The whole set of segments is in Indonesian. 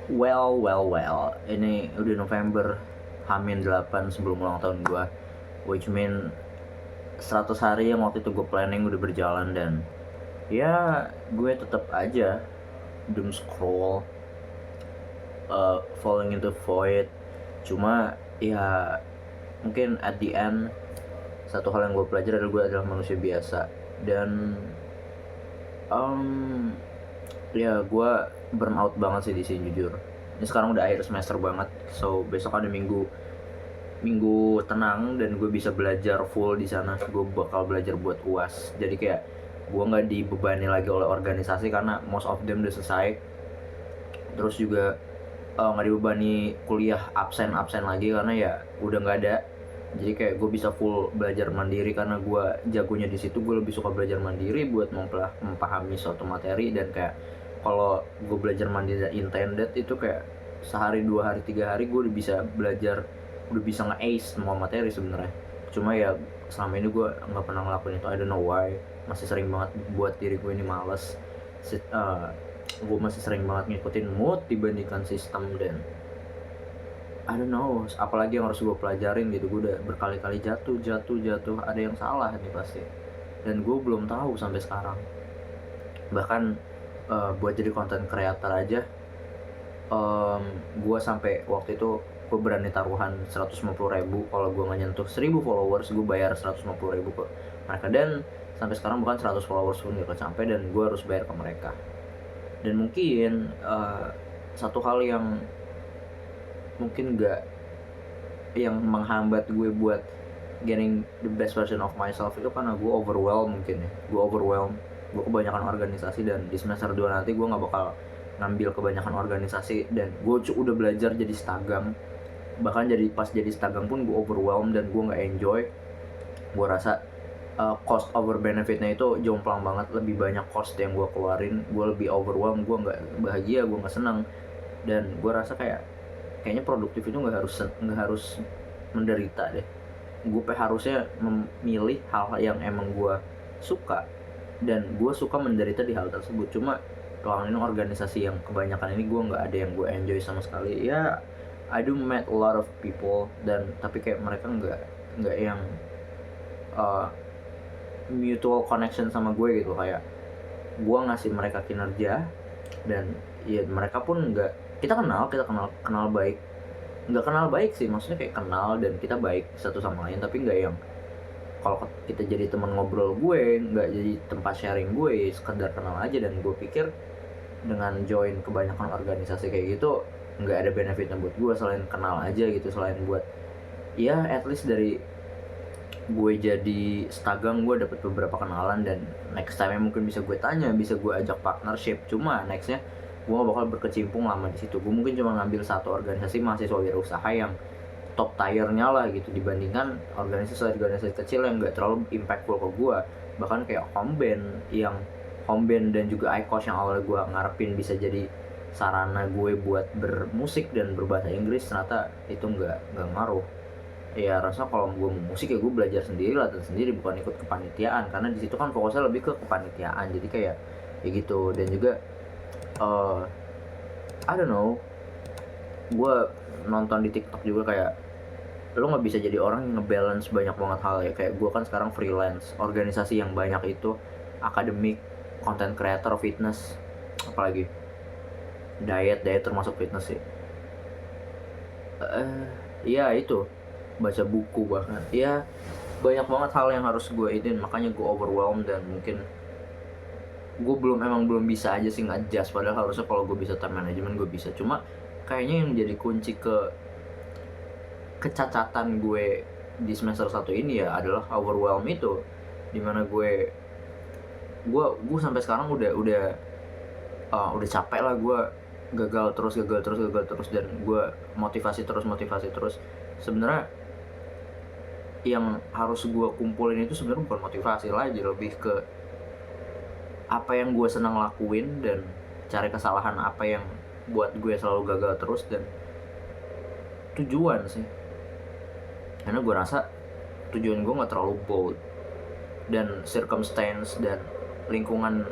Well, ini udah November, Hamin 8 sebelum ulang tahun gue, which mean 100 hari yang waktu itu gue planning udah berjalan. Dan ya gue tetap aja doom scroll, falling into void. Cuma ya mungkin at the end satu hal yang gue pelajari adalah gue adalah manusia biasa. Dan ya gue burn out banget sih di sini jujur. Ini sekarang udah akhir semester banget, so besok ada minggu tenang dan gue bisa belajar full di sana. Gue bakal belajar buat UAS, jadi kayak gue nggak dibebani lagi oleh organisasi karena most of them udah selesai. Terus juga nggak dibebani kuliah absen lagi karena ya udah nggak ada. Jadi kayak gue bisa full belajar mandiri karena gue jagonya di situ. Gue lebih suka belajar mandiri buat memahami suatu materi. Dan kayak kalau gue belajar mandiri dan intended itu kayak sehari, 2 hari, 3 hari gue udah bisa belajar, udah bisa nge-ace semua materi sebenarnya. Cuma ya selama ini gue nggak pernah ngelakuin itu. I don't know why. Masih sering banget buat diri gue ini males. Gue masih sering banget ngikutin mood dibandingkan sistem. Dan I don't know apalagi yang harus gue pelajarin gitu. Gue udah berkali-kali jatuh, ada yang salah nih pasti, dan gue belum tahu sampai sekarang. Bahkan buat jadi content creator aja, gue sampai waktu itu gue berani taruhan 150.000 kalau gue nggak nyentuh 1.000 followers. Gue bayar 150.000 ke mereka, dan sampai sekarang bukan 100 followers pun gak sampai, dan gue harus bayar ke mereka. Dan mungkin satu hal yang mungkin gak, yang menghambat gue buat getting the best version of myself itu karena gue overwhelmed. Mungkin ya gue kebanyakan organisasi, dan di semester 2 nanti gue gak bakal ngambil kebanyakan organisasi. Dan gue udah belajar jadi stagang, bahkan pas jadi stagang pun gue overwhelmed dan gue gak enjoy. Gue rasa cost over benefitnya itu jomplang banget. Lebih banyak cost yang gue keluarin, gue lebih overwhelmed, gue gak bahagia, gue gak senang. Dan gue rasa kayaknya produktif itu nggak harus menderita deh. Gue harusnya memilih hal yang emang gue suka, dan gue suka menderita di hal tersebut. Cuma kalau ini organisasi yang kebanyakan ini gue nggak ada yang gue enjoy sama sekali. Ya I do met a lot of people, dan tapi kayak mereka nggak yang mutual connection sama gue gitu. Kayak gue ngasih mereka kinerja, dan ya mereka pun nggak, kita kenal baik, nggak kenal baik sih, maksudnya kayak kenal dan kita baik satu sama lain, tapi nggak yang kalau kita jadi teman ngobrol gue, nggak jadi tempat sharing gue, sekedar kenal aja. Dan gue pikir dengan join kebanyakan organisasi kayak gitu nggak ada benefitnya buat gue selain kenal aja gitu, selain buat ya at least dari gue jadi stagang gue dapet beberapa kenalan, dan next time mungkin bisa gue tanya, bisa gue ajak partnership. Cuma nextnya gue gak bakal berkecimpung lama di situ. Gue mungkin cuma ngambil satu organisasi mahasiswa wirausaha yang top tier-nya lah gitu, dibandingkan organisasi kecil yang gak terlalu impactful ke gue. Bahkan kayak home band dan juga ICOS yang awalnya gue ngarepin bisa jadi sarana gue buat bermusik dan berbahasa Inggris, ternyata itu nggak ngaruh. Ya rasa kalau gue mau musik ya gue belajar sendiri, latihan sendiri, bukan ikut kepanitiaan, karena di situ kan fokusnya lebih ke kepanitiaan. Jadi kayak gitu. Dan juga I don't know, gue nonton di TikTok juga kayak lo nggak bisa jadi orang yang ngebalance banyak banget hal ya. Kayak gue kan sekarang freelance, organisasi yang banyak itu akademik, content creator, fitness, apalagi diet termasuk fitness sih. Ya itu, baca buku, bahkan ya banyak banget hal yang harus gue ituin. Makanya gue overwhelmed, dan mungkin gue belum bisa aja sih nge-adjust. Padahal harusnya kalau gue bisa time management gue bisa. Cuma kayaknya yang jadi kunci kecacatan gue di semester 1 ini ya adalah overwhelm itu, dimana gue sampai sekarang udah capek lah. Gue gagal terus, dan gue motivasi terus. Sebenarnya yang harus gue kumpulin itu sebenarnya bukan motivasi lagi, lebih ke apa yang gue senang lakuin, dan cari kesalahan apa yang buat gue selalu gagal terus, dan tujuan sih. Karena gue rasa tujuan gue nggak terlalu bold, dan circumstance dan lingkungan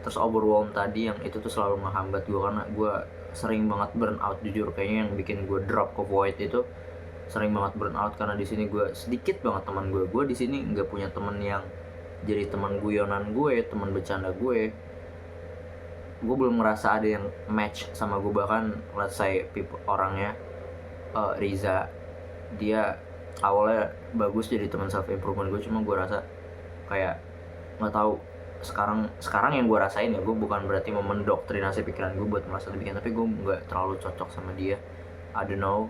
terus overwhelm tadi yang itu tuh selalu menghambat gue, karena gue sering banget burn out jujur. Kayaknya yang bikin gue drop ke void itu sering banget burn out, karena di sini gue sedikit banget teman gue di sini nggak punya teman yang jadi teman guyonan gue, teman bercanda gue belum ngerasa ada yang match sama gue. Bahkan let's say orangnya Riza, dia awalnya bagus jadi teman self improvement gue, cuma gue rasa kayak nggak tahu sekarang yang gue rasain ya, gue bukan berarti mau mendoktrinasi pikiran gue buat merasa lebih, tapi gue nggak terlalu cocok sama dia. I don't know,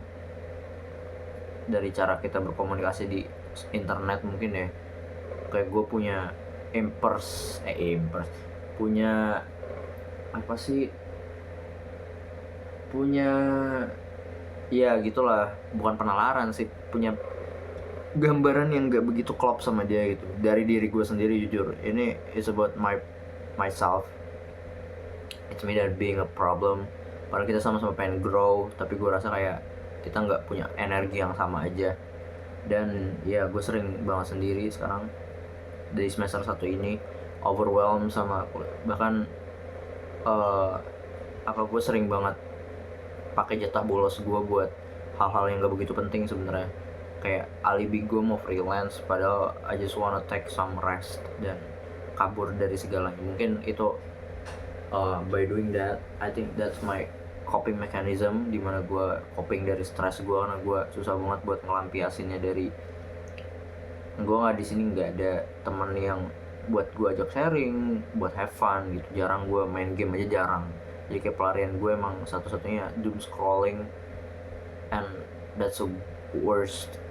dari cara kita berkomunikasi di internet mungkin ya, kayak gue punya punya apa sih, punya ya gitulah, bukan penalaran sih, punya gambaran yang gak begitu klop sama dia gitu dari diri gue sendiri. Jujur, ini is about myself, it's me that being a problem. Padahal kita sama-sama pengen grow, tapi gue rasa kayak kita nggak punya energi yang sama aja. Dan ya gue sering banget sendiri sekarang dari semester 1 ini, overwhelmed sama bahkan gue sering banget pakai jatah bolos gue buat hal-hal yang gak begitu penting sebenarnya. Kayak alibi gue mau freelance, padahal I just wanna take some rest dan kabur dari segalanya. Mungkin itu by doing that, I think that's my coping mechanism, dimana gue coping dari stres gue, karena gue susah banget buat ngelampiasinnya. Dari gue nggak di sini, nggak ada teman yang buat gue ajak sharing, buat have fun gitu. Jarang gue main game aja, jarang. Jadi kayak pelarian gue emang satu-satunya doom scrolling, and that's the worst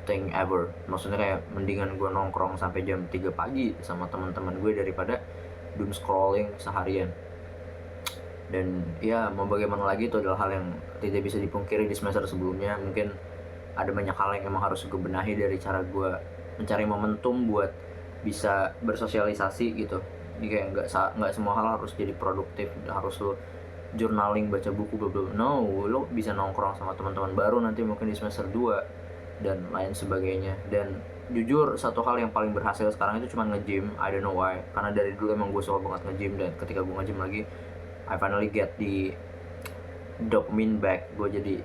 thing ever. Maksudnya kayak mendingan gue nongkrong sampai jam 3 pagi sama teman-teman gue daripada doom scrolling seharian. Dan ya mau bagaimana lagi, itu adalah hal yang tidak bisa dipungkiri. Di semester sebelumnya mungkin ada banyak hal yang emang harus gue benahi dari cara gue mencari momentum buat bisa bersosialisasi gitu. Jadi kayak nggak semua hal harus jadi produktif, harus lo journaling, baca buku, bla bla. No, lo bisa nongkrong sama teman-teman baru nanti mungkin di semester 2 dan lain sebagainya. Dan jujur, satu hal yang paling berhasil sekarang itu cuma nge-gym. I don't know why, karena dari dulu emang gue suka banget nge-gym, dan ketika gue nge-gym lagi I finally get the dopamine back. Gue jadi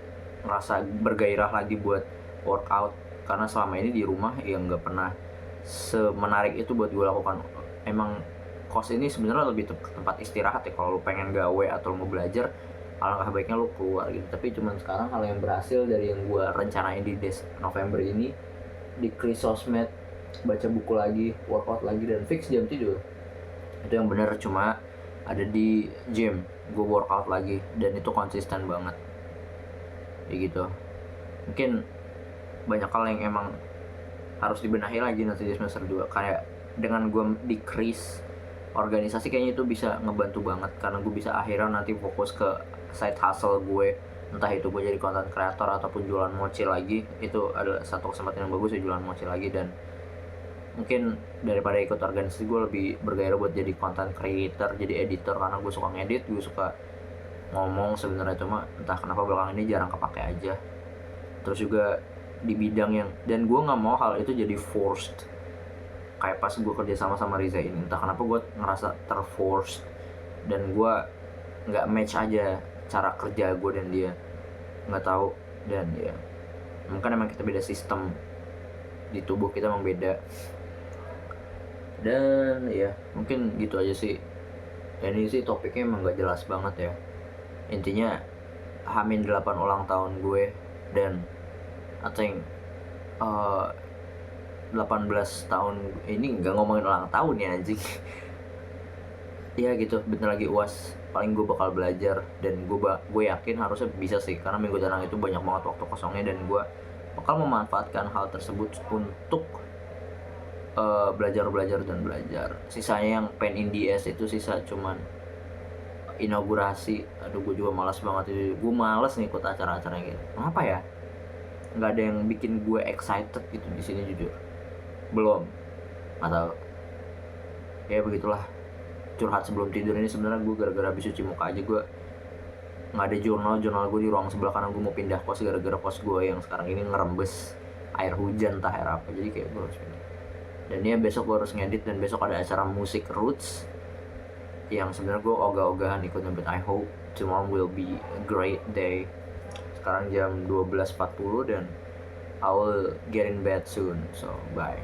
ngerasa bergairah lagi buat workout, karena selama ini di rumah ya nggak pernah semenarik itu buat gue lakukan. Emang kos ini sebenarnya lebih tempat istirahat ya. Kalau lu pengen gawe atau lu mau belajar, alangkah baiknya lu keluar gitu. Tapi cuman sekarang hal yang berhasil dari yang gue rencanain di November ini, decrease sosmed, baca buku lagi, workout lagi, dan fix jam tidur. Itu yang bener cuma ada di gym. Gue workout lagi dan itu konsisten banget ya gitu. Mungkin banyak hal yang emang harus dibenahi lagi nanti di semester 2. Kayak dengan gue decrease organisasi, kayaknya itu bisa ngebantu banget, karena gue bisa akhirnya nanti fokus ke side hustle gue, entah itu gue jadi content creator ataupun jualan mochi lagi. Itu adalah satu kesempatan yang bagus ya, jualan mochi lagi. Dan mungkin daripada ikut organisasi, gue lebih bergairah buat jadi content creator, jadi editor, karena gue suka ngedit, gue suka ngomong sebenarnya, cuma entah kenapa belakangan ini jarang kepake aja. Terus juga di bidang yang, dan gue nggak mau hal itu jadi forced. Kayak pas gue kerja sama Riza ini, entah kenapa gue ngerasa terforced, dan gue nggak match aja cara kerja gue dan dia, nggak tahu. Dan ya mungkin emang kita beda sistem di tubuh kita, emang beda. Dan ya mungkin gitu aja sih. Dan ini sih topiknya emang gak jelas banget ya. Intinya H-8 ulang tahun gue, dan I think 18 tahun ini gak ngomongin ulang tahun ya anjing. Ya gitu, bentar lagi UAS, paling gue bakal belajar. Dan gue yakin harusnya bisa sih, karena minggu tenang itu banyak banget waktu kosongnya, dan gue bakal memanfaatkan hal tersebut untuk belajar. Sisanya yang Pain in the Ass itu sisa cuman inaugurasi. Aduh, gue juga malas banget itu. Gue malas nih ikut acara-acara gitu. Kenapa ya? Nggak ada yang bikin gue excited gitu di sini, jujur. Belum. Atau ya begitulah. Curhat sebelum tidur ini sebenarnya gue gara-gara habis cuci muka aja. Gue nggak ada jurnal gue di ruang sebelah, karena gue mau pindah kos gara-gara kos gue yang sekarang ini ngerembes air hujan entah air apa. Jadi kayak gue harus pindah. Dan ya besok gue harus ngedit, dan besok ada acara musik Roots. yang sebenarnya gue ogah-ogahan ikutnya, but I hope tomorrow will be a great day. Sekarang jam 12.40 dan I will get in bed soon, so bye.